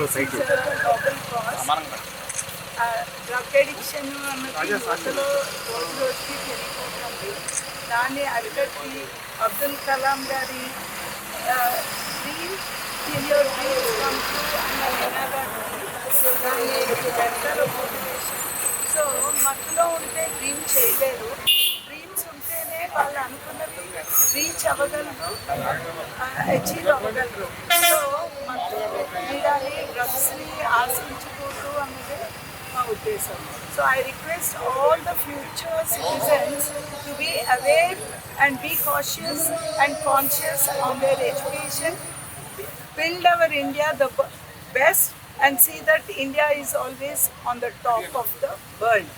is a global cause. Drug addiction అన్నది యువతలో రోజు రోజుకి పెరిగిపోతుంది. దాన్ని అరికట్టి అబ్దుల్ కలాం గారి dream till your dreams come true అన్న నినాదాన్ని దాన్ని పెడతారు మోటివేషన్. సో మత్తులో ఉంటే డ్రీమ్ చేయలేరు, డ్రీమ్స్ ఉంటేనే వాళ్ళు అనుకున్నది రీచ్ అవ్వగలరు, అచీవ్ అవ్వగలరు. సో మత్తు వీడాలి, డ్రగ్స్ని ఆశించకూడదు అన్నదే మా ఉద్దేశం. So I request all the future citizens to be aware and be cautious and conscious on their education. Build our India the best and see that India is always on the top of the world.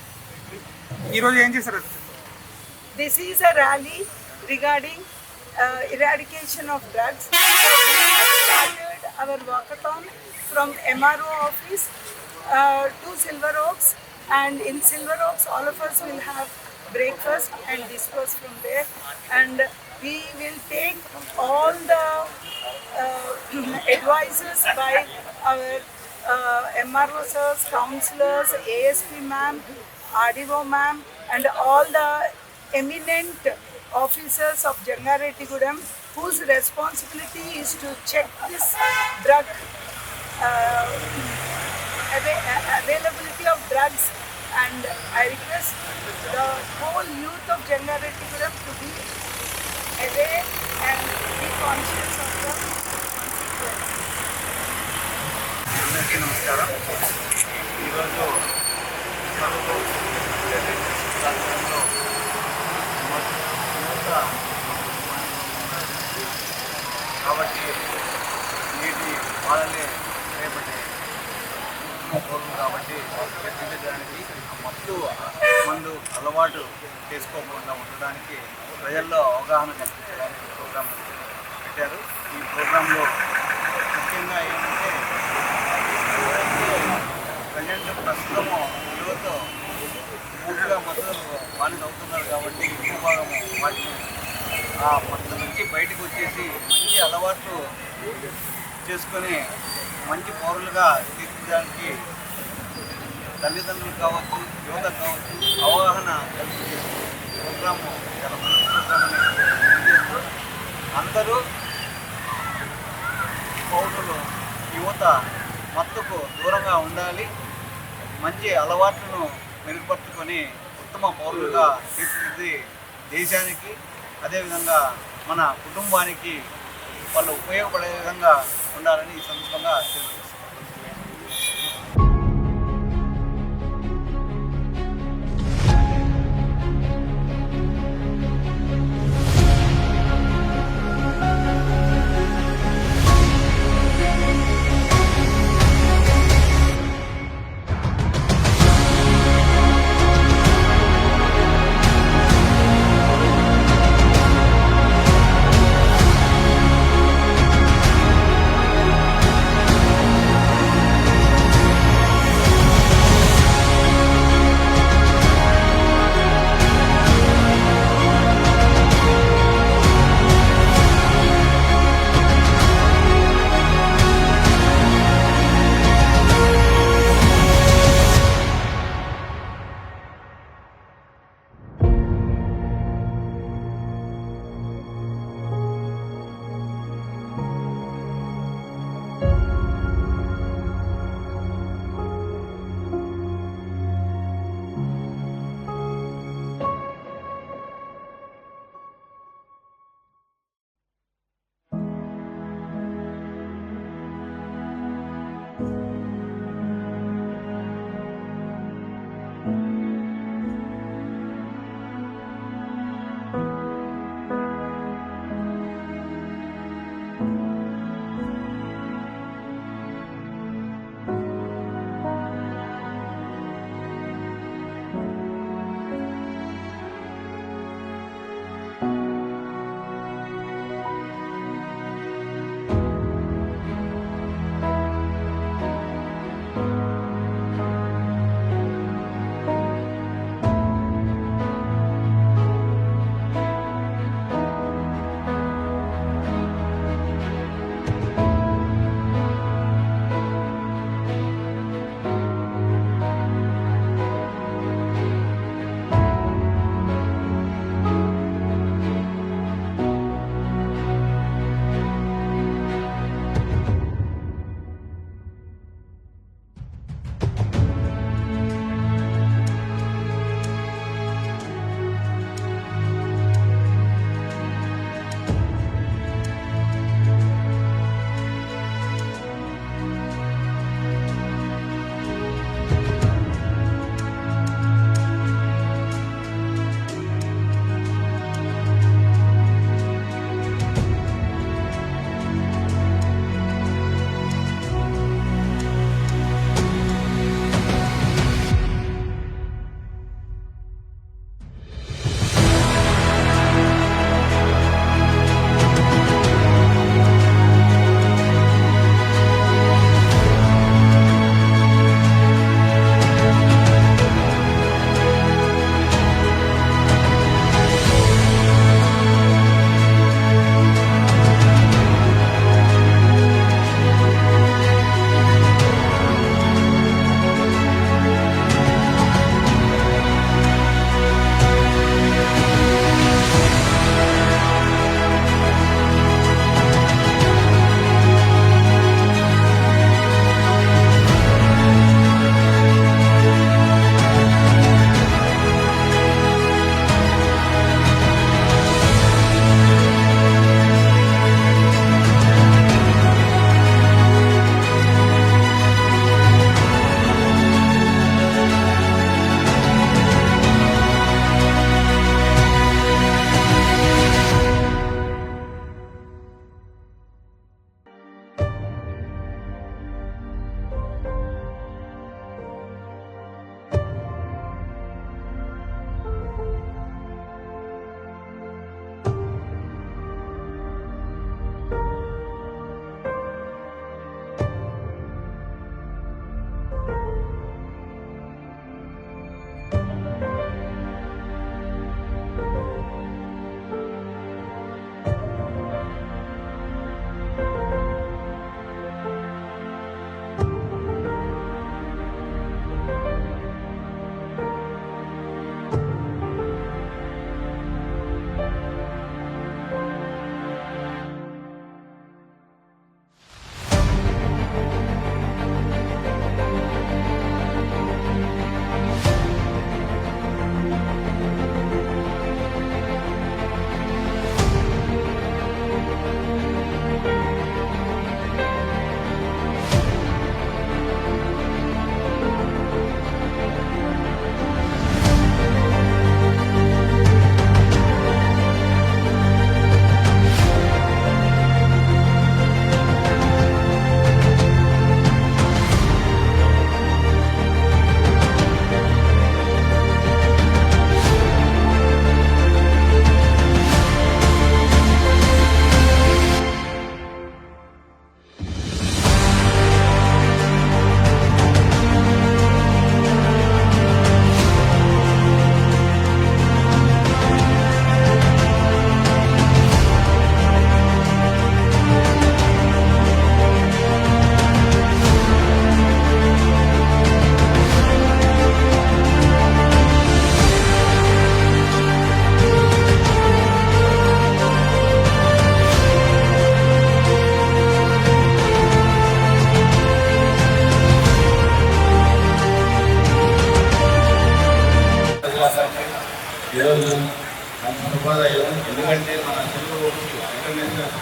This is a rally regarding eradication of drugs. We have started our walkathon from MRO office to Silver Oaks, and in Silver Oaks all of us will have breakfast and disperse from there, and we will take all the advices by our MRO sirs, councillors, ASP ma'am, RDO ma'am, and all the eminent officers of Jangarettigudem, whose responsibility is to check this drug availability of drugs. And I request the whole youth of Jangarettigudem to be aware and be conscious of the consequences. అందరికీ నమస్కారం. ఈరోజు రాష్ట్రంలో యువత కాబట్టి నేటి వాళ్ళనే రేపటి కోరుతుంది కాబట్టి ఎదిరించడానికి మత్తు మందు అలవాటు చేసుకోకుండా ఉండడానికి ప్రజల్లో అవగాహన కల్పించడానికి ప్రోగ్రాం పెట్టారు. ఈ ప్రోగ్రాంలో ముఖ్యంగా ఏంటంటే ప్రస్తుతము యువత పూర్తిగా మత్తులు బానిస అవుతున్నారు కాబట్టి ఎక్కువ భాగము వాటిని ఆ మత్తు నుంచి బయటకు వచ్చేసి మంచి అలవాట్లు చేసుకొని మంచి పౌరులుగా తీర్చడానికి తల్లిదండ్రులు కావచ్చు, యువత కావచ్చు, అవగాహన కల్పించే ప్రోగ్రాము చాలా మంచి ప్రోగ్రామని తెలియజేస్తూ అందరూ పౌరులు యువత మత్తుకు దూరంగా ఉండాలి, మంచి అలవాట్లను మెరుగుపరుచుకొని ఉత్తమ పౌరులుగా తీర్చిదిద్ది దేశానికి అదేవిధంగా మన కుటుంబానికి వాళ్ళు ఉపయోగపడే విధంగా ఉండాలని ఈ సందర్భంగా తెలియజేస్తారు.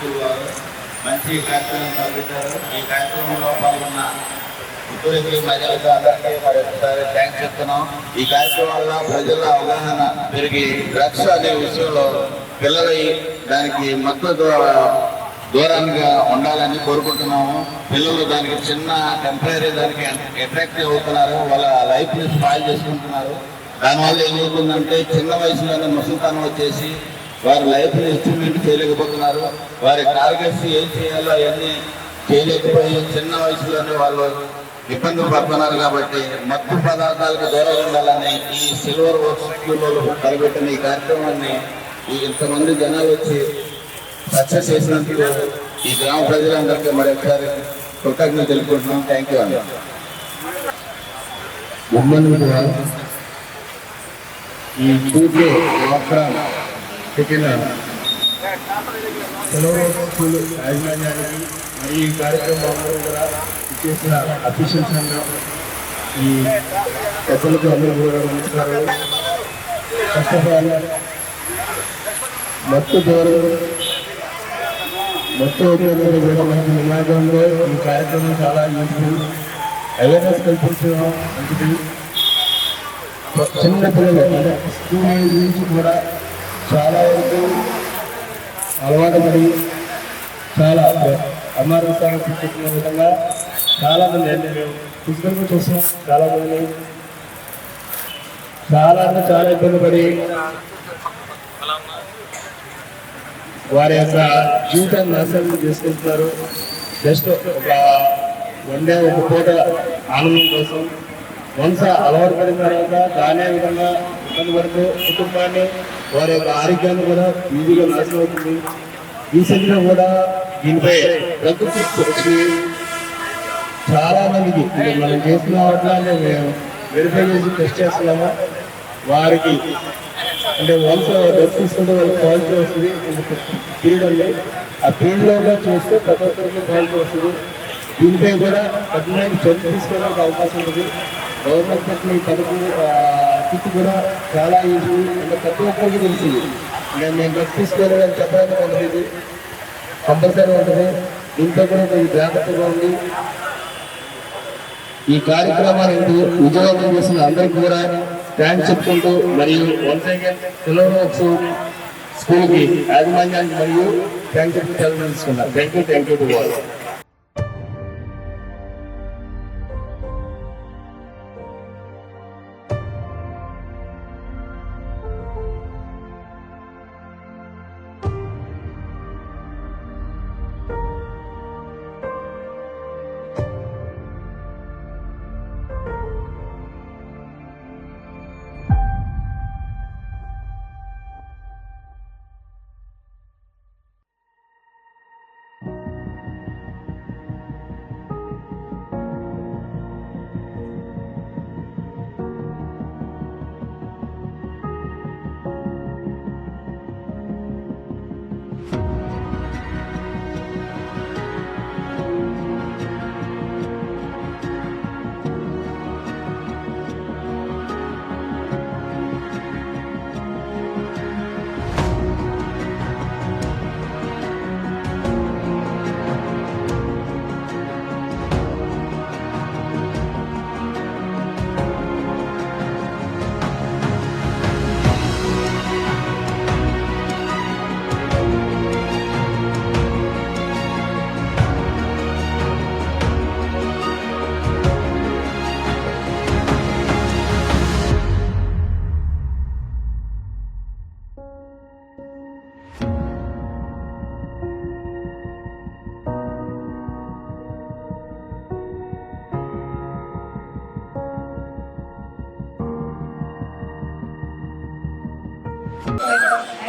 స్కూల్ వారు మంచి కార్యక్రమం తలపెట్టారు. ఈ కార్యక్రమంలో పాల్గొన్న ఉద్యోగులు మహిళలకు అందరికీ మరొకసారి థ్యాంక్స్ చెప్తున్నాం. ఈ కార్యక్రమం వల్ల ప్రజల అవగాహన పెరిగి డ్రగ్స్ అనే విషయంలో పిల్లలు దానికి మద్దతు దూరంగా ఉండాలని కోరుకుంటున్నాము. పిల్లలు దానికి చిన్న టెంపరీ దానికి అట్రాక్ట్ అవుతున్నారు, వాళ్ళ లైఫ్ని స్పాయిల్ చేసుకుంటున్నారు. దానివల్ల ఏమవుతుందంటే చిన్న వయసులోనే ముసలితనం వచ్చేసి వారి లైఫ్ని ఎస్టిమేట్ చేయలేకపోతున్నారు. వారి టార్గెట్స్ ఏం చేయాలో అవన్నీ చేయలేకపోయి చిన్న వయసులోనే వాళ్ళు ఇబ్బందులు పడుతున్నారు. కాబట్టి మత్తు పదార్థాలకు దూరంగా ఉండాలని ఈ సిల్వర్ వర్క్స్ స్కూల్లో తలపెట్టిన ఈ కార్యక్రమాన్ని ఇంతమంది జనాలు వచ్చి సక్సెస్ చేసినందుకు ఈ గ్రామ ప్రజలందరికీ మరొకసారి కృతజ్ఞతలు తెలుపుకుంటున్నాం. థ్యాంక్ యూ అండి. ఈ టూకే పెట్టిన స్కూల్ యాజమాన్యానికి మరియు ఈ కార్యక్రమంలో కూడా చేసిన అఫీషియల్స్ అన్న ఈ పెద్దలకు అందరూ కూడా నమస్కారాలు. ఫస్ట్ ఆఫ్ ఆల్ మత్తు ఉపయోగించే నినాదంలో ఈ కార్యక్రమం చాలా యూస్ఫుల్. అవేర్నెస్ కల్పించడం మంచిది. చిన్న పిల్లలు అంటే స్కూల్ ఏజ్ నుంచి కూడా చాలా వరకు అలవాటు పడి చాలా అమారస్థానం చూపించిన విధంగా చాలామంది మేము ఫిజికల్గా చూస్తున్నాం. చాలామంది చాలా ఇబ్బంది పడి వారి యొక్క జీవితాన్ని నాశనం చేసుకుంటున్నారు. జస్ట్ ఒక పూట ఆనందం కోసం వన్స్ అలవాటు పడిన తర్వాత దానే విధంగా ఇబ్బంది పడుతూ కుటుంబాన్ని వారి యొక్క ఆరోగ్యాన్ని కూడా ఈజీగా నాశనం అవుతుంది. రీసెంట్గా కూడా దీనిపై వచ్చి చాలా మందికి మనం చేస్తున్న వాటిలో వెరిఫై చేసి టెస్ట్ చేస్తున్నాము. వారికి అంటే వన్స్ డ్రగ్స్ తీసుకుంటే వాళ్ళకి క్వాలిటీ వస్తుంది. పీరియడ్ ఉంది, ఆ పీరియడ్లో కూడా చూస్తే ప్రతి ఒక్కరికి క్వాలిటీ వస్తుంది. దీనిపై కూడా కఠినమైన చర్య తీసుకోవడానికి అవకాశం ఉంటుంది. గవర్నమెంట్ పెట్టిన ఈ పథకం కిట్ కూడా చాలా ఈజీ, అంటే ప్రతి ఒక్కరికి తెలిసింది. నేను డ్రగ్స్ తీసుకోలేదని చెప్పడానికి ఉంటుంది, కంపల్సరీ ఉంటుంది. దీంతో కూడా కొంచెం జాగ్రత్తగా ఉంది. ఈ కార్యక్రమాన్ని విజయవంతం చేసిన అందరికీ కూడా థ్యాంక్స్ చెప్పుకుంటూ మరియు వన్స్ అగైన్ సిల్వర్ స్కూల్కి యాజమాన్యానికి మరియు థ్యాంక్స్ చెప్తూ తెలుసుకున్నాను. Thank you to all.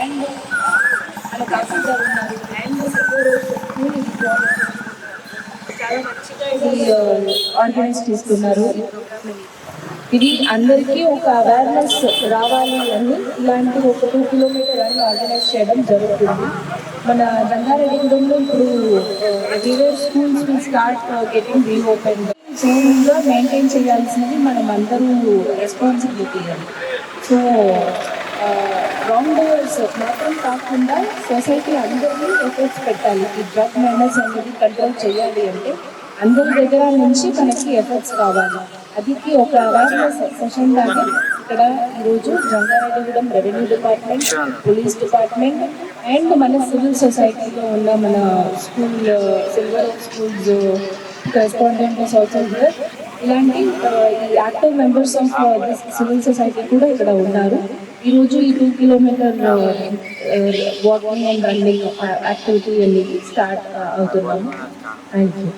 And మన తహసీల్దార్ ఉన్నారు అండ్ చాలా మంచిగా ఇది ఆర్గనైజ్ చేస్తున్నారు. ఇది అందరికీ ఒక అవేర్నెస్ రావాలి అని ఇలాంటి ఒక 2 కిలోమీటర్ రన్ ఆర్గనైజ్ చేయడం జరుగుతుంది. మన రంగారెడ్డిగూడెంలో ఇప్పుడు everywhere schools will start getting reopen. జోన్గా మెయింటైన్ చేయాల్సింది మనం అందరూ రెస్పాన్సిబిలిటీ అని. సో రాంగ్ డోవర్స్ మాత్రం కాకుండా సొసైటీ అందరినీ ఎఫర్ట్స్ పెట్టాలి. ఈ డ్రగ్ మైనస్ అనేది కంట్రోల్ చేయాలి అంటే అందరి దగ్గర నుంచి మనకి ఎఫర్ట్స్ కావాలి. అదికి ఒక అవేర్నెస్ సెషన్ లాగా ఇక్కడ ఈరోజు Jangareddigudem revenue department, police department and మన సివిల్ సొసైటీలో ఉన్న మన school silver schools correspondents also here. ఇలాంటి ఈ active members of this civil society కూడా ఇక్కడ ఉన్నారు. ఈరోజు ఈ 2 kilometre walking and running activity అనేది స్టార్ట్ అవుతున్నాము. Thank you.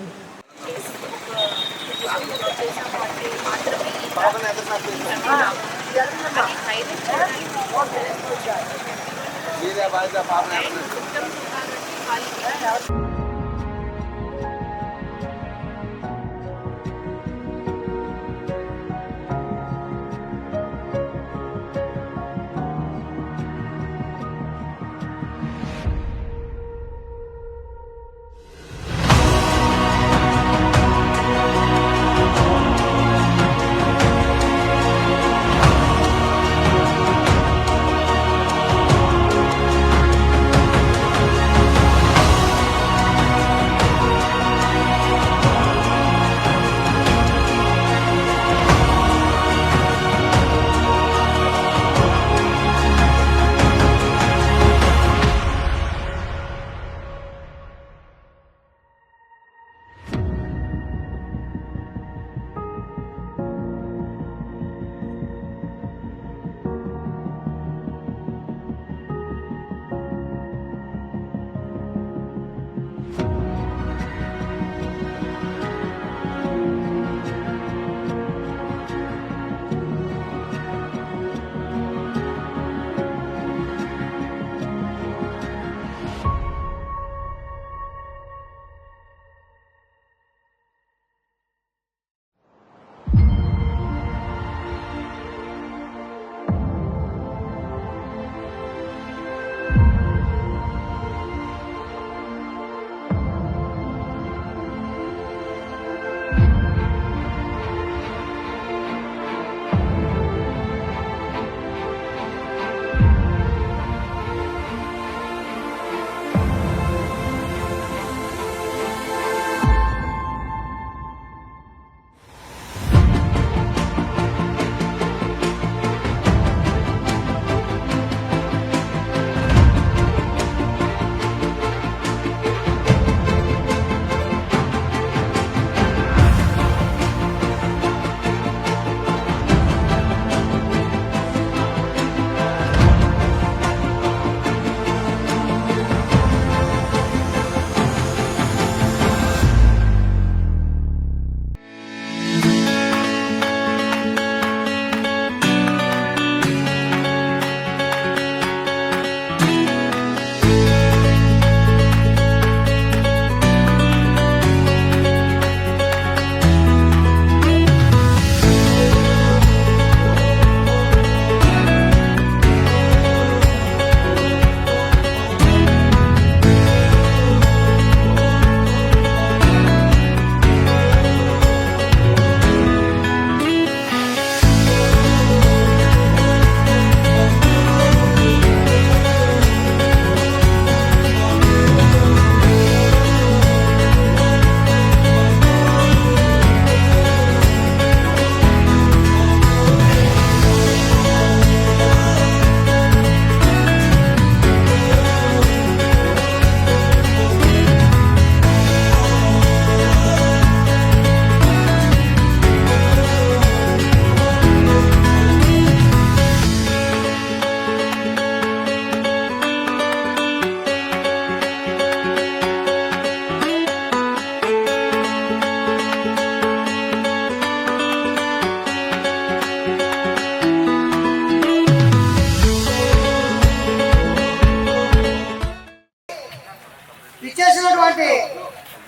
ఇచ్చేసినటువంటి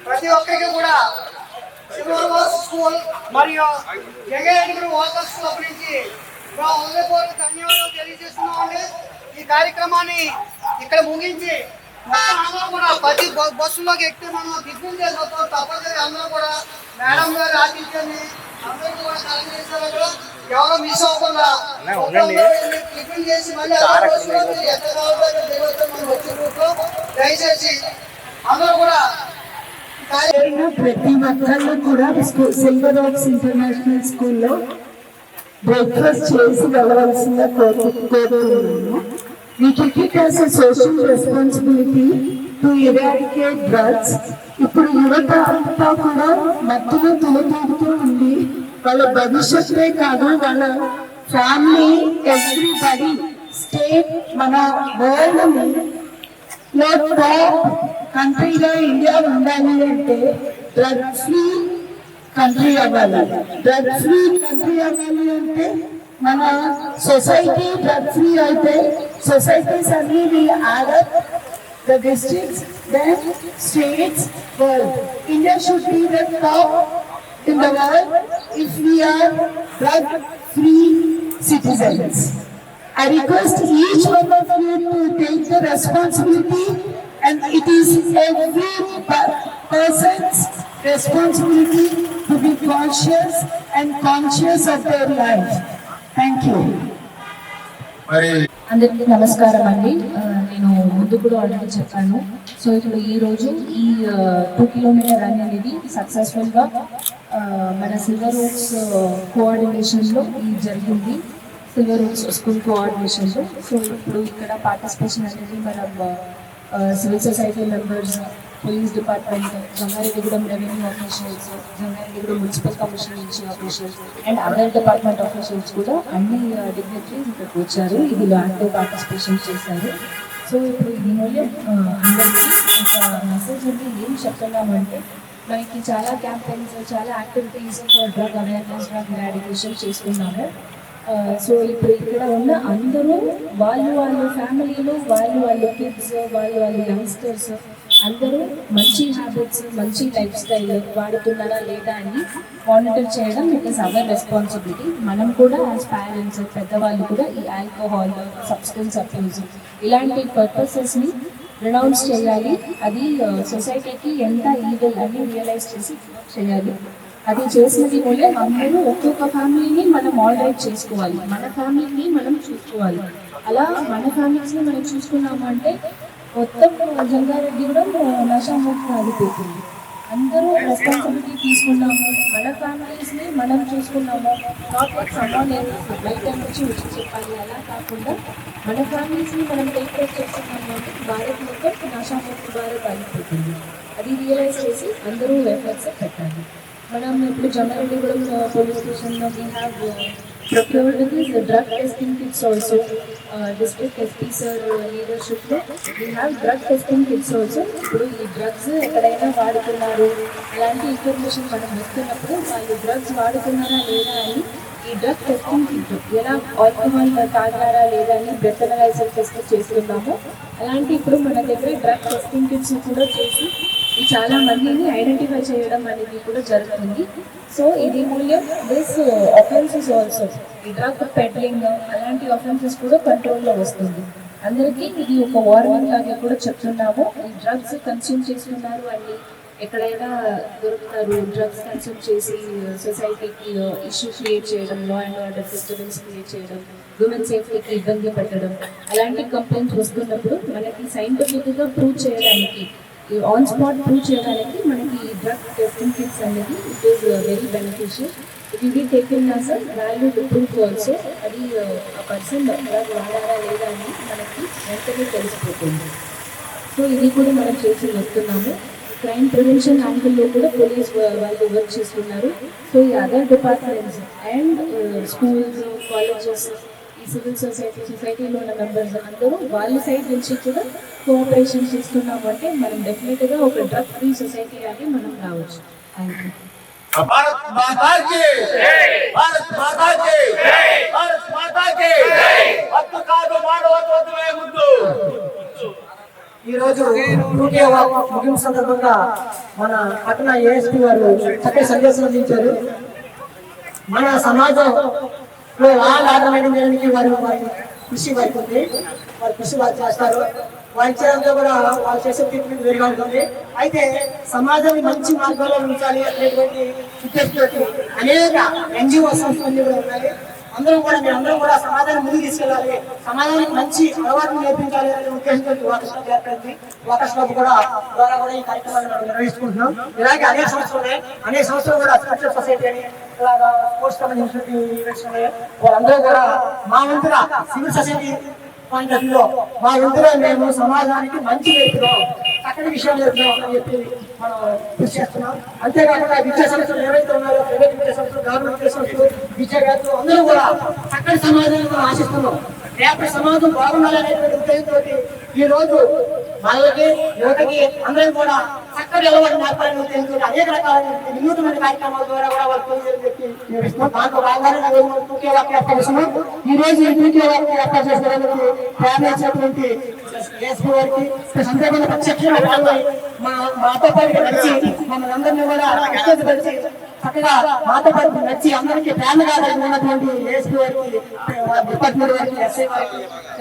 ప్రతి ఒక్కరికి కూడా సిల్వర్ స్కూల్ మరియు జంగారెడ్డిగూడెం వాకర్స్ క్లబ్ నుంచి మా హృదయపూర్వక ధన్యవాదాలు తెలియజేస్తున్నామండి. ఈ కార్యక్రమాన్ని ఇక్కడ ముగించి మొత్తం అందరూ కూడా ప్రతి బస్సులోకి ఎక్కితే మనం దిగ్గులు చేసినప్పుడు తప్పనిసరి అందరూ కూడా మేడం గారు ఆశించండి అందరూ కూడా కలెక్ట్ చేసేవారు ఎవరో మిస్ అవ్వకుండా టిఫిన్ చేసి మళ్ళీ ఎక్కడ కావాలో మనం వచ్చే రూట్లో దయచేసి అందరూ కూడా ప్రతి ఒక్కళ్ళు కూడా సిల్వర్ ఓక్స్ ఇంటర్నేషనల్ స్కూల్లో బ్రేక్ఫాస్ట్ చేసి వెళ్ళవలసిందిగా కోరుతున్నాను. We take it as a social responsibility to eradicate drugs. ఇప్పుడు యువత అంతా కూడా మత్తులో తులతూగుతూ ఉంది. వాళ్ళ భవిష్యత్తే కాదు, వాళ్ళ ఫ్యామిలీ, ఎవ్రీబడి, స్టేట్, మన వరల్డ్ కంట్రీగా ఇండియా ఉండాలి అంటే డ్రగ్ ఫ్రీ కంట్రీ అవ్వాలి. డ్రగ్ ఫ్రీ కంట్రీ అవ్వాలి అంటే మన సొసైటీ డ్రగ్ ఫ్రీ అయితే సొసైటీస్ అన్ని will add up, the districts, then states, world. India should be the top in the world if we are drug free citizens. I request each one of you to take the responsibility, and it is every person's responsibility to be conscious and conscious of their life. Thank you. అందరికీ నమస్కారం అండి. నేను ముందు కూడా already చెప్పాను. So ఇప్పుడు ఈ రోజు ఈ 2 కిలోమీటర్ రన్ అనేది సక్సెస్ఫుల్గా మన సిల్వర్ ఓక్స్ కోఆర్డినేషన్లో ఇది జరిగింది. సిల్వర్ ఓక్స్ స్కూల్ కోఆర్డినేషన్లో. సో ఇప్పుడు ఇక్కడ పార్టిసిపేషన్ అనేది మన civil society members, police department, Jangareddygudem revenue officials, Jangareddygudem municipal commission నుంచి officials and other department officials కూడా అన్ని డిగ్నిటరీస్ ఇక్కడికి వచ్చారు. ఇది యాక్టివ్ పార్టిసిపేషన్ చేశారు. సో ఇప్పుడు ఈ మూల్యం అందరికీ ఒక మెసేజ్ ఉంది. ఏం చెప్తున్నామంటే మనకి చాలా క్యాంపెయిన్స్, చాలా activities for drug awareness, drug eradication చేస్తున్నాము. సో ఇప్పుడు ఇక్కడ ఉన్న అందరూ వాళ్ళ ఫ్యామిలీలు, వాళ్ళ కిడ్స్, వాళ్ళ యంగ్స్టర్స్ అందరూ మంచి హ్యాబిట్స్, మంచి లైఫ్ స్టైల్ వాడుతున్నారా లేదా అని మానిటర్ చేయడం ఇట్ ఈస్ అవర్ రెస్పాన్సిబిలిటీ. మనం కూడా యాజ్ పేరెంట్స్, పెద్దవాళ్ళు కూడా ఈ ఆల్కహాల్, సబ్స్టెన్స్ అబ్యూజ్ ఇలాంటి పర్పసెస్ని రినౌన్స్ చేయాలి. అది సొసైటీకి ఎంత ఈవిల్ అని రియలైజ్ చేసి చేయాలి. అది చేసినది మూలే అందరూ ఒక్కొక్క ఫ్యామిలీని మనం ఆల్రైట్ చేసుకోవాలి, మన ఫ్యామిలీని మనం చూసుకోవాలి. అలా మన ఫ్యామిలీస్ని మనం చూసుకున్నాము అంటే మొత్తం జంగారెడ్డి కూడా నశాముక్తి ఆగిపోతుంది. అందరూ రెస్పాన్సిబిలిటీ తీసుకున్నాము, మన ఫ్యామిలీస్ని మనం చూసుకున్నాము. నాట్ లైక్ సమ్వన్ బయట నుంచి వచ్చి చెప్పాలి అలా కాకుండా మన ఫ్యామిలీస్ని మనం టేక్ కేర్ చేస్తున్నాము అంటే భారత్ మొత్తం నశాముక్తి భారత్ ఆగిపోతుంది. అది రియలైజ్ చేసి అందరూ ఎఫర్ట్స్ పెట్టాలి. మనం ఇప్పుడు జంగారెడ్డిగూడెం పోలీస్ స్టేషన్లో we have procured this drug testing kits also. District SP sir లీడర్షిప్లో we have drug testing kits also. ఇప్పుడు ఈ డ్రగ్స్ ఎక్కడైనా వాడుతున్నారు అలాంటి ఇన్ఫర్మేషన్ మనం ఇస్తున్నప్పుడు వాళ్ళు డ్రగ్స్ వాడుతున్నారా లేదా అని ఈ డ్రగ్ టెస్టింగ్ కిట్, ఎలా ఆల్కహాల్ తాగారా లేదా అని బ్లడ్ అనలైజర్ టెస్ట్ చేస్తున్నాము. అలాంటి ఇప్పుడు మన దగ్గర డ్రగ్ టెస్టింగ్ కిట్స్ కూడా చేసి ఈ చాలా మందిని ఐడెంటిఫై చేయడం అనేది కూడా జరుగుతుంది. సో ఇది మూల్యం దిస్ అఫెన్సెస్ ఆల్సో, ఈ డ్రగ్ పెడ్లింగ్ అలాంటి అఫెన్సెస్ కూడా కంట్రోల్లో వస్తుంది. అందరికీ ఇది ఒక వార్నింగ్ లాగా కూడా చెప్తున్నాము. ఈ డ్రగ్స్ కన్స్యూమ్ చేస్తున్నారు అని ఎక్కడైనా దొరుకుతారు, డ్రగ్స్ కన్స్యూమ్ చేసి సొసైటీకి ఇష్యూ క్రియేట్ చేయడం, law and order disturbance create చేయడం, ఉమెన్ సేఫ్టీకి ఇబ్బంది పెట్టడం అలాంటి కంప్లైంట్స్ వస్తున్నప్పుడు మనకి సైంటిఫిక్గా ప్రూవ్ చేయడానికి, ఆన్ స్పాట్ ప్రూవ్ చేయడానికి మనకి ఈ డ్రగ్ టెస్టింగ్ కిట్స్ అనేది it is very beneficial. It will be taken as a valued proof also. అది ఆ పర్సన్ డ్రగ్ వాడారా లేదా అని మనకి వెంటనే తెలిసిపోతుంది. సో ఇది కూడా మనం చేసి వస్తున్నాము. క్రైమ్ ప్రివెన్షన్ యాంగిల్లో కూడా పోలీస్ వాళ్ళు వర్క్ చేస్తున్నారు. సో ఈ other departments and schools, colleges, ఈ సివిల్ సొసైటీలో ఉన్న మెంబర్స్ అందరూ వాళ్ళ సైడ్ నుంచి కూడా కోఆపరేషన్ చేస్తున్నాము అంటే మనం డెఫినెట్గా ఒక డ్రగ్ ఫ్రీ సొసైటీ లాగే మనం రావచ్చు. Thank you. భారత్ మాతా కీ జై, భారత్ మాతా కీ జై, భారత్ మాతా కీ జై. హక్కు కాదు మానవత్వమే ముందు. ఈరోజు ముగింపు సందర్భంగా మన పట్టణ ఏఎస్పీ గారు చక్కటి సందేశం అందించారు. మన సమాజంలో లాల్ ఆర్డర్ మెయింటైన్ చేయడానికి వారి కృషి వారికి ఉంది, వారి కృషి వారు చేస్తారు. వారి చేయడంతో కూడా వాళ్ళు చేసే ట్రీట్మెంట్ వేరుగా ఉంటుంది. అయితే సమాజాన్ని మంచి మార్గంలో ఉంచాలి అనేటువంటి ఉద్దేశంతో అనేక NGO సంస్థలు కూడా ఉన్నాయి. అందరం కూడా మీరు అందరం కూడా సమాజాన్ని ముందుకు తీసుకెళ్ళాలి, సమాజానికి మంచి అలవాట్లు నేర్పించాలి అనే ఉద్దేశంతో వాటర్ షాప్ ఏర్పడింది. వాటర్ షాప్ కూడా ద్వారా కూడా ఈ కార్యక్రమాన్ని మనం నిర్వహించుకుంటున్నాం. ఇలాగే అనేక సంస్థలు ఉన్నాయి, అనేక సంస్థలు కూడా స్పెషల్ సొసైటీ అని ఇలాగా స్పోర్ట్స్ సంబంధించిన ఈవెంట్స్ ఉన్నాయి. వాళ్ళందరూ కూడా మా వంతుగా సివిల్ సొసైటీ పాయింట్ ఆఫ్ వ్యూలో మా వంతుగా మేము సమాజానికి మంచి నేర్పుదాం, చక్కటి విషయాలు నేర్పుదాం అని చెప్పి మనం కృషి చేస్తున్నాం. అంతేకాకుండా విద్యా సంస్థలు ఏవైతే ఉన్నాయో ప్రైవేట్ విద్యా సంస్థలు, గవర్నమెంట్ విద్యా సంస్థలు, విద్యావేత్తలు అందరూ కూడా చక్కటి సమాజాన్ని మనం ఆశిస్తున్నాం. రేపటి సమాజం బాగుండాలనేటువంటి ఉద్దేశంతో ఈ రోజు వాళ్ళకి యువతకి అందరం కూడా చక్కటి అలవాటు నేర్పాలని ఉద్దేశంతో అనేక రకాలైన వినూతమైన కార్యక్రమాల ద్వారా కూడా వాళ్ళు పొందాలని చెప్పి నిర్వహిస్తున్నాం. దాంట్లో భాగంగానే ఈ రోజు ఈ టూకే వాక్యం ఏర్పాటు చేసేందుకు ప్రారంభించినటువంటి ఎస్పీ వారికి సందర్భంగా ప్రత్యక్షంగా మాతో పాటు నచ్చి మమ్మల్ని అందరినీ కూడా ఉత్తేజపరిచి చక్కగా మాతో పాటు నచ్చి అందరికీ ప్రేమగా ఉన్నటువంటి ఏఎస్పీ వారికి, డిపార్ట్మెంట్ వారికి, ఎస్ఐ వారికి,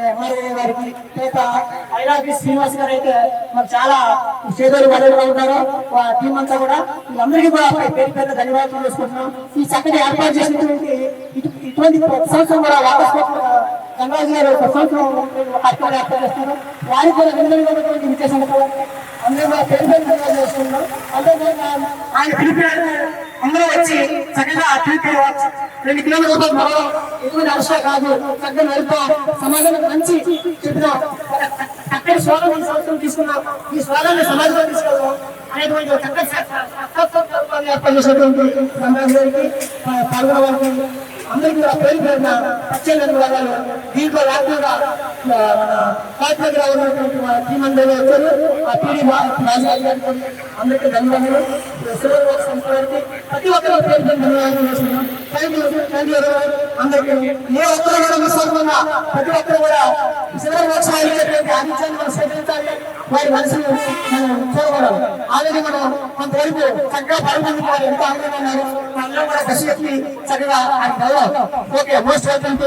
ఎంఆర్ఓ వారికి, ఐరాబి శ్రీనివాస్ గారు అయితే మాకు చాలా చేదోడు వదలుగా ఉన్నారు. టీం అంతా కూడా వీళ్ళందరికీ కూడా పేరు పేరు ధన్యవాదాలు చేసుకుంటున్నాం. ఈ చక్కటి ఏర్పాటు చేసినటువంటి ఇటువంటి ప్రతి సంవత్సరం కూడా వాటర్ గంగరాజు గారు ఒక సంవత్సరం కార్యక్రమాలు ఏర్పాటు చేస్తున్నారు. వారికి కూడా విలువైనటువంటి విశేషం అందరూ కూడా పేరు పేరు ధన్యవాదాలు చేసుకుంటున్నాం. అందరూ ఆయన పిలిపారు, అందరూ వచ్చి చక్కగా 2 కిలోమీటర్ల మరో ఎటువంటి అవసరం కాదు, చక్కగా నడుపుతాం, సమాజానికి మంచి చెప్తాం, చక్కటి స్వాగతం ఈ సంవత్సరం తీసుకున్నాం, ఈ స్వాగతాన్ని సమాజంలో తీసుకెళ్దాం అనేటువంటి చక్కటి ఏర్పాటు చేసినటువంటి సందర్భానికి పాల్గొనే వాళ్ళకి అందరికీ కూడా పేరు పేరున ప్రత్యేక ధన్యవాదాలు. దీంట్లో యాక్టివ్గా ఉన్నటువంటి టీం అందరూ వచ్చారు. ఆ పీడి రాజుగారి గారికి అందరికీ ధన్యవాదాలు. సివిల్ వర్క్స్ సంస్థ వారికి ప్రతి ఒక్కరూ పేరు పేరు ధన్యవాదాలు చేస్తున్నాం. థ్యాంక్ యూ అందరికీ. ఏ ఒక్కరు కూడా మిస్ అవ్వకుండా ప్రతి ఒక్కరు కూడా సివిల్ వర్క్స్ ఆదిత్యాన్ని మనం స్వీకరించాలి, వారి మనసును మనం చూడకూడదు. ఆల్రెడీ మనం కొంతవరకు చక్కగా పాల్గొని వారు ఎంతో ఆనందంగా ఉన్నారు. అందరూ కూడా కసి చెప్పి చక్కగా ఓకే మోస్ట్ వెల్కమ్ టు